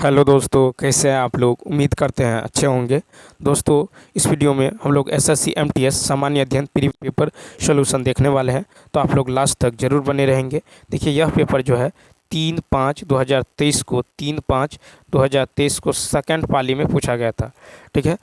Hello दोस्तों, कैसे हैं आप लोग। उम्मीद करते हैं अच्छे होंगे। दोस्तों, इस वीडियो में हम लोग एसएससी एमटीएस सामान्य अध्ययन प्रीवियस पेपर सॉल्यूशन देखने वाले हैं, तो आप लोग लास्ट तक ज़रूर बने रहेंगे। देखिए, यह पेपर जो है 3/5/2023 को सेकंड पाली में पूछा गया था। ठीक है,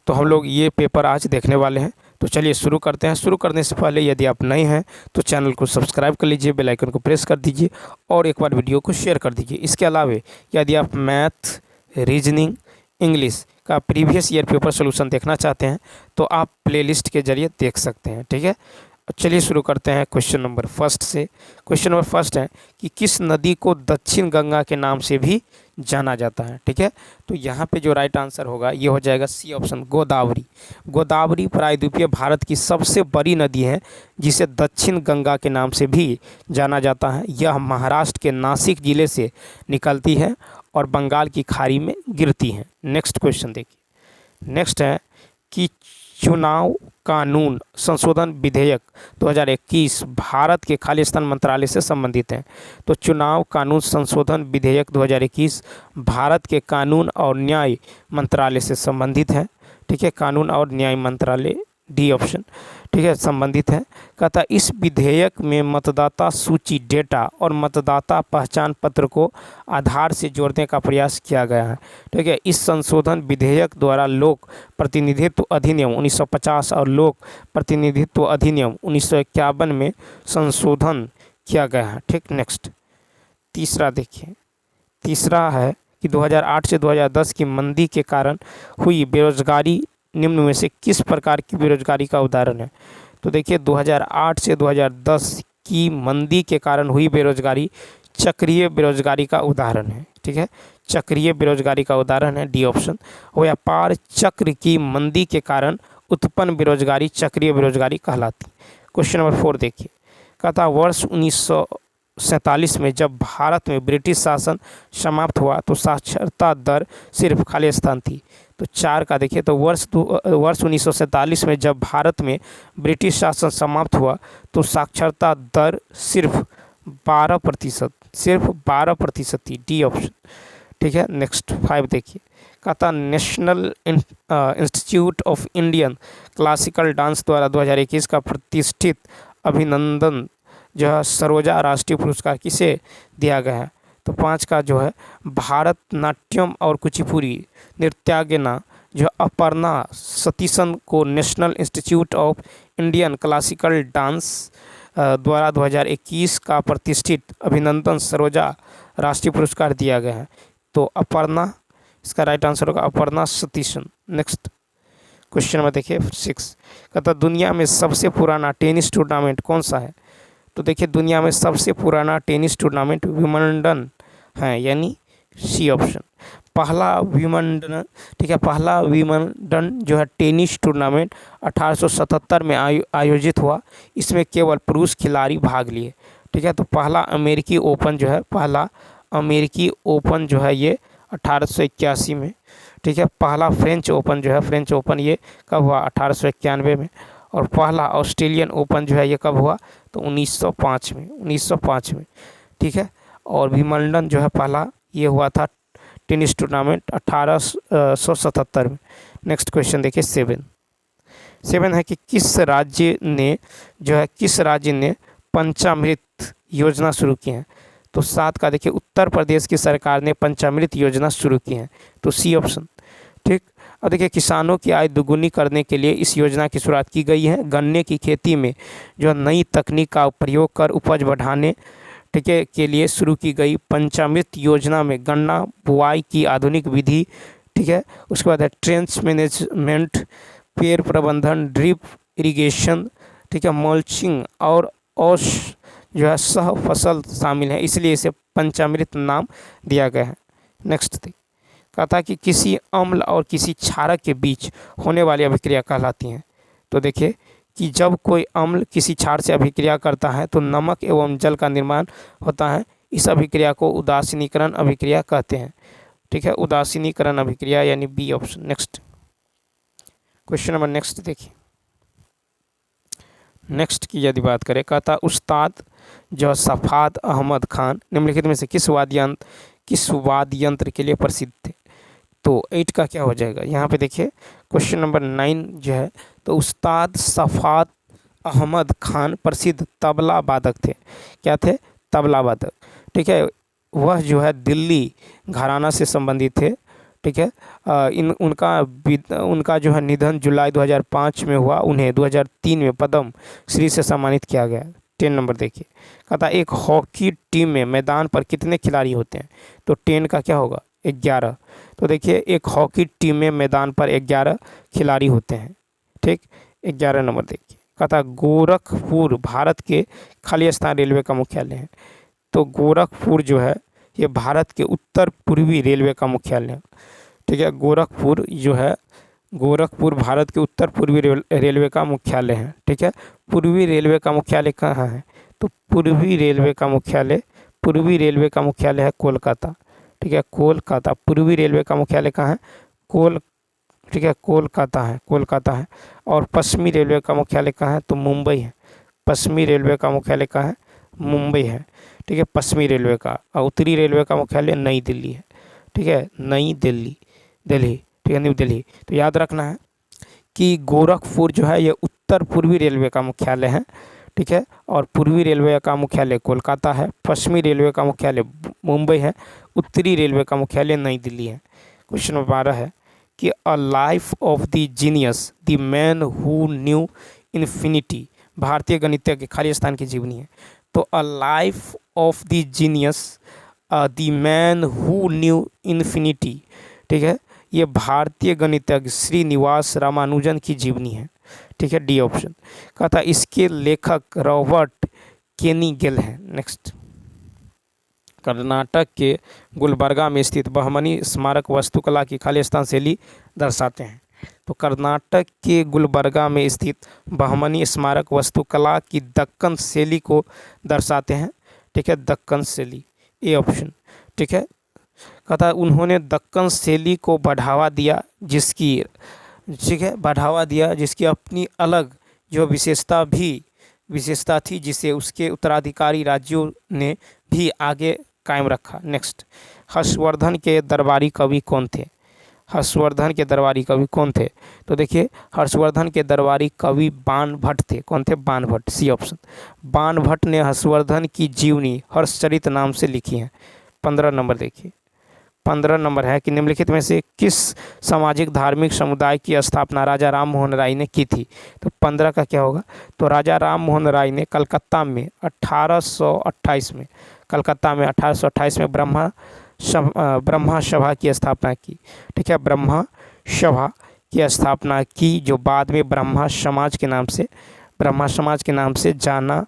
तो हम लोग ये पेपर आज देखने वाले हैं। तो चलिए शुरू करते हैं। शुरू करने से पहले यदि आप नए हैं तो चैनल को सब्सक्राइब कर लीजिए, बेल आइकन को प्रेस कर दीजिए और एक बार वीडियो को शेयर कर दीजिए। इसके अलावा यदि आप मैथ, रीजनिंग, इंग्लिश का प्रीवियस ईयर पेपर सॉल्यूशन देखना चाहते हैं तो आप प्लेलिस्ट के जरिए देख सकते हैं। ठीक है, चलिए शुरू करते हैं क्वेश्चन नंबर फर्स्ट से। क्वेश्चन नंबर फर्स्ट है कि किस नदी को दक्षिण गंगा के नाम से भी जाना जाता है। ठीक है, तो यहाँ पे जो राइट आंसर होगा ये हो जाएगा सी ऑप्शन, गोदावरी। गोदावरी प्रायद्वीपीय भारत की सबसे बड़ी नदी है जिसे दक्षिण गंगा के नाम से भी जाना जाता है। यह महाराष्ट्र के नासिक जिले से निकलती है और बंगाल की खाड़ी में गिरती है। नेक्स्ट क्वेश्चन देखिए। नेक्स्ट है कि चुनाव कानून संशोधन विधेयक 2021 भारत के खालिस्तान मंत्रालय से संबंधित है। तो चुनाव कानून संशोधन विधेयक 2021 भारत के कानून और न्याय मंत्रालय से संबंधित है। ठीक है, कानून और न्याय मंत्रालय, डी ऑप्शन। ठीक है, संबंधित है। कहता इस विधेयक में मतदाता सूची डेटा और मतदाता पहचान पत्र को आधार से जोड़ने का प्रयास किया गया है। ठीक है, इस संशोधन विधेयक द्वारा लोक प्रतिनिधित्व अधिनियम 1950 और लोक प्रतिनिधित्व अधिनियम 1951 में संशोधन किया गया है। ठीक, नेक्स्ट तीसरा देखिए। तीसरा है कि 2008 से 2010 की मंदी के कारण हुई बेरोजगारी निम्न में से किस प्रकार की बेरोजगारी का उदाहरण है। तो देखिए, 2008 से 2010 की मंदी के कारण हुई बेरोजगारी चक्रीय बेरोजगारी का उदाहरण है। ठीक है, चक्रीय बेरोजगारी का उदाहरण है, डी ऑप्शन। व्यापार चक्र की मंदी के कारण उत्पन्न बेरोजगारी चक्रीय बेरोजगारी कहलाती। क्वेश्चन नंबर 4 देखिए। कहता वर्ष 1947 में जब भारत में ब्रिटिश शासन समाप्त हुआ तो साक्षरता दर सिर्फ खालिस्तान थी। तो 4 का देखिए। तो वर्ष 1947 में जब भारत में ब्रिटिश शासन समाप्त हुआ तो साक्षरता दर सिर्फ 12% थी, डी ऑप्शन। ठीक है, नेक्स्ट 5 देखिए। कहता national institute of Indian classical dance द्वारा 2021 का प्रतिष्ठित अभिनंदन जो है सरोजा राष्ट्रीय पुरस्कार किसे दिया गया है। तो 5 का जो है भारतनाट्यम और कुचिपुड़ी नृत्यांगना जो अपर्णा सतीशन को national institute of Indian classical dance द्वारा 2021 का प्रतिष्ठित अभिनंदन सरोजा राष्ट्रीय पुरस्कार दिया गया है। तो अपर्णा, इसका राइट आंसर होगा अपर्णा सतीशन। नेक्स्ट क्वेश्चन में देखिए 6। कहता दुनिया में सबसे पुराना टेनिस टूर्नामेंट कौन सा है। तो देखिए, दुनिया में सबसे पुराना टेनिस टूर्नामेंट विंबलडन है, यानी सी ऑप्शन। पहला विंबलडन, ठीक है, पहला विंबलडन जो है टेनिस टूर्नामेंट 1877 में आयोजित हुआ। इसमें केवल पुरुष खिलाड़ी भाग लिए। ठीक है, तो पहला अमेरिकी ओपन जो है, पहला अमेरिकी ओपन जो है ये 1881 में। ठीक है, पहला फ्रेंच ओपन जो है, फ्रेंच ओपन ये कब हुआ, 1891 में। और पहला ऑस्ट्रेलियन ओपन जो है ये कब हुआ, तो 1905 में। ठीक है, और विंबलडन जो है पहला ये हुआ था टेनिस टूर्नामेंट 1877 में। नेक्स्ट क्वेश्चन देखिए 7 है कि किस राज्य ने पंचामृत योजना शुरू की है। तो 7 का देखिए, उत्तर प्रदेश की सरकार ने पंचामृत योजना शुरू की है, तो सी ऑप्शन। ठीक, अब देखिए, किसानों की आय दोगुनी करने के लिए इस योजना की शुरुआत की गई है। गन्ने की खेती में जो नई तकनीक का प्रयोग कर उपज बढ़ाने, ठीक है, के लिए शुरू की गई पंचामृत योजना में गन्ना बुआई की आधुनिक विधि, ठीक है, उसके बाद है ट्रेंच मैनेजमेंट, पेड़ प्रबंधन, ड्रिप इरिगेशन, ठीक है, मल्चिंग और जो है सह फसल शामिल है, इसलिए इसे पंचामृत नाम दिया गया है। नेक्स्ट कहता है कि किसी अम्ल और किसी क्षारक के बीच होने वाली अभिक्रिया कहलाती हैं। तो देखिए कि जब कोई अम्ल किसी क्षार से अभिक्रिया करता है तो नमक एवं जल का निर्माण होता है। इस अभिक्रिया को उदासीनीकरण अभिक्रिया कहते हैं। ठीक है, उदासीनीकरण अभिक्रिया, यानी B option. Next question number next देखिए। नेक्स्ट की यदि बात करें, कहता उस्ताद जो सफ़ाद अहमद खान निम्नलिखित में से किस वाद्ययंत्र किस वाद्य यंत्र के लिए प्रसिद्ध थे? तो 8 का क्या हो जाएगा? यहाँ पे देखिए क्वेश्चन नंबर 9 जो है, तो उस्ताद सफ़ात अहमद खान प्रसिद्ध तबला वादक थे। क्या थे? तबला वादक। ठीक है, वह जो है दिल्ली घराना से संबंधित थे। ठीक है, उनका जो है निधन जुलाई 2005 में हुआ। उन्हें 2003 में पद्म श्री से सम्मानित किया गया। 10 नंबर देखिए, कहता एक हॉकी टीम में मैदान पर कितने खिलाड़ी होते हैं? तो 10 का क्या होगा? 11। तो देखिए एक हॉकी टीम में मैदान पर 11 खिलाड़ी होते हैं। ठीक, 11 नंबर देखिए, कहता गोरखपुर भारत के खाली स्थान रेलवे का मुख्यालय है। तो गोरखपुर जो है ये भारत के उत्तर पूर्वी रेलवे का मुख्यालय है। ठीक है, गोरखपुर जो है, गोरखपुर भारत के उत्तर पूर्वी रेलवे का मुख्यालय है। ठीक है, पूर्वी रेलवे का मुख्यालय कहाँ है? तो पूर्वी रेलवे का मुख्यालय है कोलकाता। ठीक है, कोलकाता। पूर्वी रेलवे का मुख्यालय कहाँ है? ठीक है, कोलकाता है। और पश्चिमी रेलवे का मुख्यालय कहाँ है? तो मुंबई है। पश्चिमी रेलवे का मुख्यालय कहाँ है? मुंबई है। ठीक है, पश्चिमी रेलवे का। और उत्तरी रेलवे का मुख्यालय नई दिल्ली है। ठीक है, नई दिल्ली। ठीक है, न्यू दिल्ली। तो याद रखना है कि गोरखपुर जो है ये उत्तर पूर्वी रेलवे का मुख्यालय है। ठीक है, और पूर्वी रेलवे का मुख्यालय कोलकाता है। पश्चिमी रेलवे का मुख्यालय मुंबई है। उत्तरी रेलवे का मुख्यालय नई दिल्ली है। क्वेश्चन नंबर 12 है कि a life of the genius the man who knew infinity, भारतीय गणितज्ञ खाली स्थान की जीवनी है। तो a life of the genius the man who knew infinity, ठीक है, ये भारतीय गणितज्ञ श्रीनिवास रामानुजन की जीवनी है। ठीक है, डी ऑप्शन। कहा था इसके लेखक रॉबर्ट केनिगेल हैं। नेक्स्ट, कर्नाटक के गुलबर्गा में स्थित बहमनी स्मारक वास्तुकला की खाली स्थान शैली दर्शाते हैं। तो कर्नाटक के गुलबर्गा में स्थित बहमनी स्मारक वास्तुकला की दक्कन शैली को दर्शाते हैं। ठीक है, दक्कन शैली, ए ऑप्शन। ठीक है, कहता है उन्होंने दक्कन शैली को बढ़ावा दिया जिसकी, ठीक है, बढ़ावा दिया जिसकी अपनी अलग जो विशेषता थी, जिसे उसके उत्तराधिकारी राज्यों ने भी आगे कायम रखा। नेक्स्ट, हर्षवर्धन के दरबारी कवि कौन थे? हर्षवर्धन के दरबारी कवि कौन थे? तो देखिए हर्षवर्धन के दरबारी कवि बाणभट्ट थे। कौन थे? Banabhatta, C option. बाणभट्ट ने हर्षवर्धन की जीवनी हर्षचरित नाम से लिखी है। 15 नंबर देखिए, 15 नंबर है कि निम्नलिखित में से किस सामाजिक धार्मिक समुदाय की स्थापना राजा राम मोहन राय ने की थी? तो 15 का क्या होगा? तो राजा राम मोहन राय ने कलकत्ता में 1828 में, कलकत्ता में 1828 में ब्रह्मा सभा की स्थापना की। ठीक है, ब्रह्मा सभा की स्थापना की, जो बाद में ब्रह्मा समाज के नाम से जाना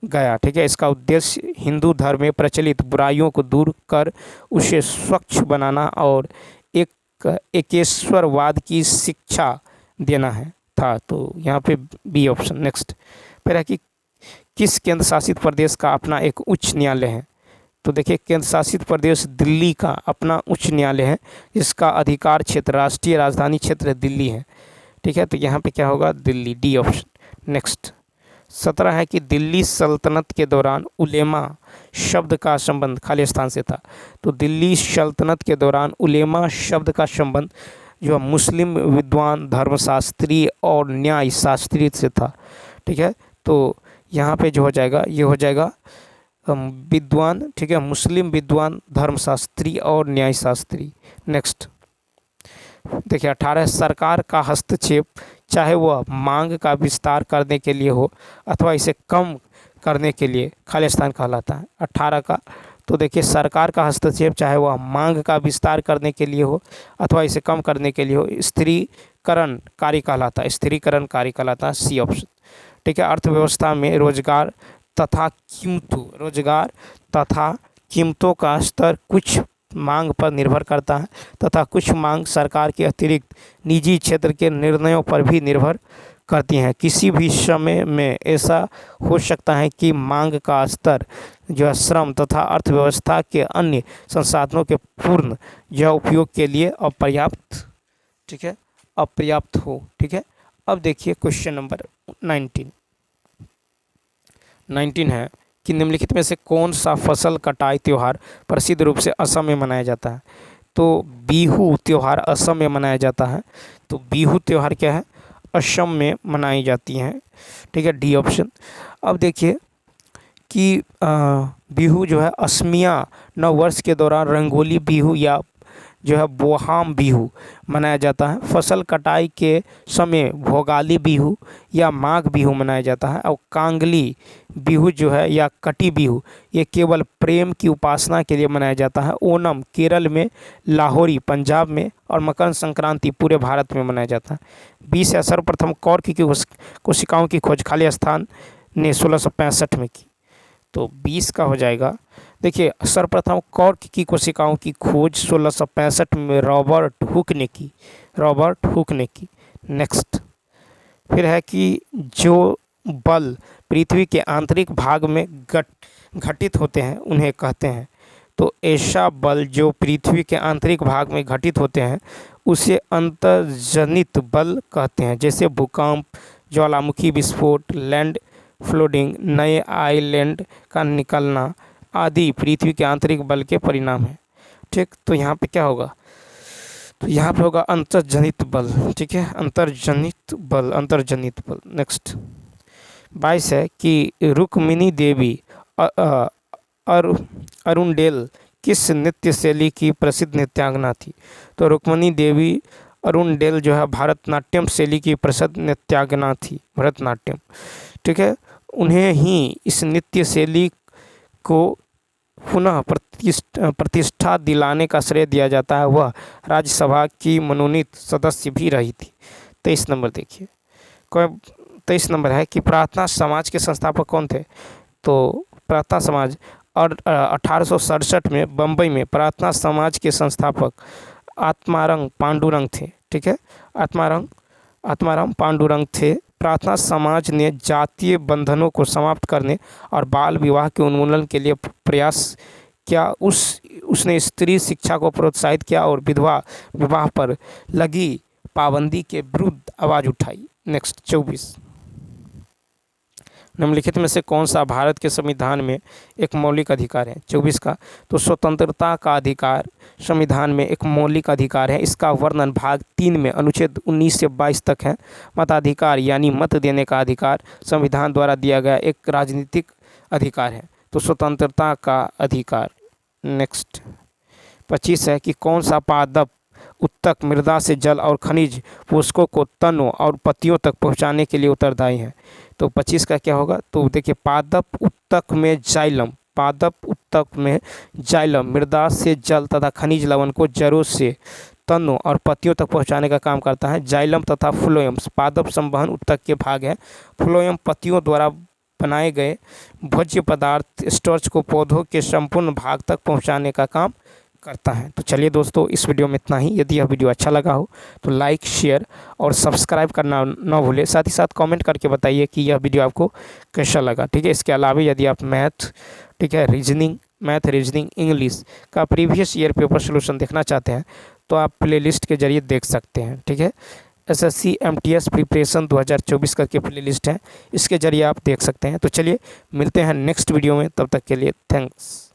गया। ठीक है, इसका उद्देश्य हिंदू धर्म में प्रचलित बुराइयों को दूर कर उसे स्वच्छ बनाना और एकेश्वरवाद की शिक्षा देना है था। तो यहाँ पे बी ऑप्शन। नेक्स्ट, फिर है कि किस केंद्र शासित प्रदेश का अपना एक उच्च न्यायालय है? तो देखिए केंद्र शासित प्रदेश दिल्ली का अपना उच्च न्यायालय है, जिसका अधिकार क्षेत्र राष्ट्रीय राजधानी क्षेत्र दिल्ली है। ठीक है, तो यहाँ पे क्या होगा? Delhi, D option. नेक्स्ट, 17 है कि दिल्ली सल्तनत के दौरान उलेमा शब्द का संबंध खाली स्थान से था। तो दिल्ली सल्तनत के दौरान उलेमा शब्द का संबंध जो मुस्लिम विद्वान, धर्मशास्त्री और न्याय शास्त्री से था। ठीक है, तो यहाँ पे जो हो जाएगा, ये हो जाएगा विद्वान। ठीक है, मुस्लिम विद्वान, धर्मशास्त्री और न्याय शास्त्री। नेक्स्ट देखिए 18, सरकार का हस्तक्षेप चाहे वह मांग का विस्तार करने के लिए हो अथवा इसे कम करने के लिए खाली स्थान कहलाता है। 18 का, तो देखिए सरकार का हस्तक्षेप चाहे वह मांग का विस्तार करने के लिए हो अथवा इसे कम करने के लिए हो, स्थिरीकरण कार्य कहलाता है। स्थिरीकरण कार्य कहलाता है, सी ऑप्शन। ठीक है, अर्थव्यवस्था में रोजगार तथा कीमतों का स्तर कुछ मांग पर निर्भर करता है तथा कुछ मांग सरकार के अतिरिक्त निजी क्षेत्र के निर्णयों पर भी निर्भर करती हैं। किसी भी समय में ऐसा हो सकता है कि मांग का स्तर जो है श्रम तथा अर्थव्यवस्था के अन्य संसाधनों के पूर्ण जो उपयोग के लिए अपर्याप्त, ठीक है, अपर्याप्त हो। ठीक है, अब देखिए क्वेश्चन नंबर 19 है कि निम्नलिखित में से कौन सा फसल कटाई त्यौहार प्रसिद्ध रूप से असम में मनाया जाता है। तो बिहू त्यौहार असम में मनाया जाता है। तो बिहू त्यौहार क्या है, असम में मनाई जाती हैं। ठीक है, डी ऑप्शन। अब देखिए कि बिहू जो है असमिया नव वर्ष के दौरान रंगोली बिहू या जो है बोहाम बिहू मनाया जाता है। फसल कटाई के समय भोगाली बिहू या माघ बिहू मनाया जाता है। और कांगली बिहू जो है या कटी बिहू ये केवल प्रेम की उपासना के लिए मनाया जाता है। ओणम केरल में, लाहौरी पंजाब में और मकर संक्रांति पूरे भारत में मनाया जाता है। 20 है सर्वप्रथम कॉर्क की कोशिकाओं की खोज खाली स्थान ने 1665 में की। तो 20 का हो जाएगा। देखिए सर्वप्रथम कॉर्क की कोशिकाओं की खोज 1665 में रॉबर्ट हुक ने की। नेक्स्ट फिर है कि जो बल पृथ्वी के आंतरिक भाग में घटित होते हैं उन्हें कहते हैं। तो ऐसा बल जो पृथ्वी के आंतरिक भाग में घटित होते हैं उसे अंतर्जनित बल कहते हैं। जैसे भूकंप, ज्वालामुखी विस्फोट, लैंड फ्लोडिंग, नए आइलैंड का निकलना आदि पृथ्वी के आंतरिक बल के परिणाम हैं। ठीक, तो यहाँ पे क्या होगा, तो यहाँ पे होगा अंतर्जनित बल। ठीक है, अंतर्जनित बल। नेक्स्ट 22 है कि रुक्मिणी देवी अरुणडेल किस नृत्य शैली की प्रसिद्ध नृत्यांगना थी। तो रुक्मिणी देवी अरुणडेल जो है भरतनाट्यम शैली की प्रसिद्ध नृत्यांगना थी, भरतनाट्यम। ठीक है, उन्हें ही इस नृत्य शैली को पुनः प्रतिष्ठा दिलाने का श्रेय दिया जाता है। वह राज्यसभा की मनोनीत सदस्य भी रही थी। 23 नंबर देखिए, 23 नंबर है कि प्रार्थना समाज के संस्थापक कौन थे। तो प्रार्थना समाज और 1867 में बम्बई में प्रार्थना समाज के संस्थापक आत्माराम पांडुरंग थे। ठीक है, आत्माराम पांडुरंग थे। प्रार्थना समाज ने जातीय बंधनों को समाप्त करने और बाल विवाह के उन्मूलन के लिए प्रयास किया। उसने स्त्री शिक्षा को प्रोत्साहित किया और विधवा विवाह पर लगी पाबंदी के विरुद्ध आवाज़ उठाई। नेक्स्ट 24, निम्नलिखित में से कौन सा भारत के संविधान में एक मौलिक अधिकार है। 24 का, तो स्वतंत्रता का अधिकार संविधान में एक मौलिक अधिकार है। इसका वर्णन भाग 3 में अनुच्छेद 19 से 22 तक है। मताधिकार यानी मत देने का अधिकार संविधान द्वारा दिया गया एक राजनीतिक अधिकार है। तो स्वतंत्रता का अधिकार। नेक्स्ट 25 है कि कौन सा पादप उत्तक मृदा से जल और खनिज पोषकों को तनों और पत्तियों तक पहुंचाने के लिए उत्तरदायी है। तो 25 का क्या होगा, तो देखिए पादप उत्तक में जाइलम मृदा से जल तथा खनिज लवण को जड़ों से तनों और पत्तियों तक पहुंचाने का काम करता है। जाइलम तथा फ्लोएम पादप संवहन उत्तक के भाग है। फ्लोएम पत्तियों द्वारा बनाए गए भोज्य पदार्थ स्टार्च को पौधों के संपूर्ण भाग तक पहुंचाने का काम करता है। तो चलिए दोस्तों, इस वीडियो में इतना ही। यदि यह वीडियो अच्छा लगा हो तो लाइक, शेयर और सब्सक्राइब करना ना भूलें। साथ ही साथ कमेंट करके बताइए कि यह वीडियो आपको कैसा लगा। ठीक है, इसके अलावा यदि आप मैथ, ठीक है, रीजनिंग इंग्लिश का प्रीवियस ईयर पेपर सोल्यूशन देखना चाहते हैं तो आप प्लेलिस्ट के जरिए देख सकते हैं। ठीक है, SSC MTS प्रिपरेशन 2024 करके प्लेलिस्ट है, इसके जरिए आप देख सकते हैं। तो चलिए मिलते हैं नेक्स्ट वीडियो में, तब तक के लिए थैंक्स।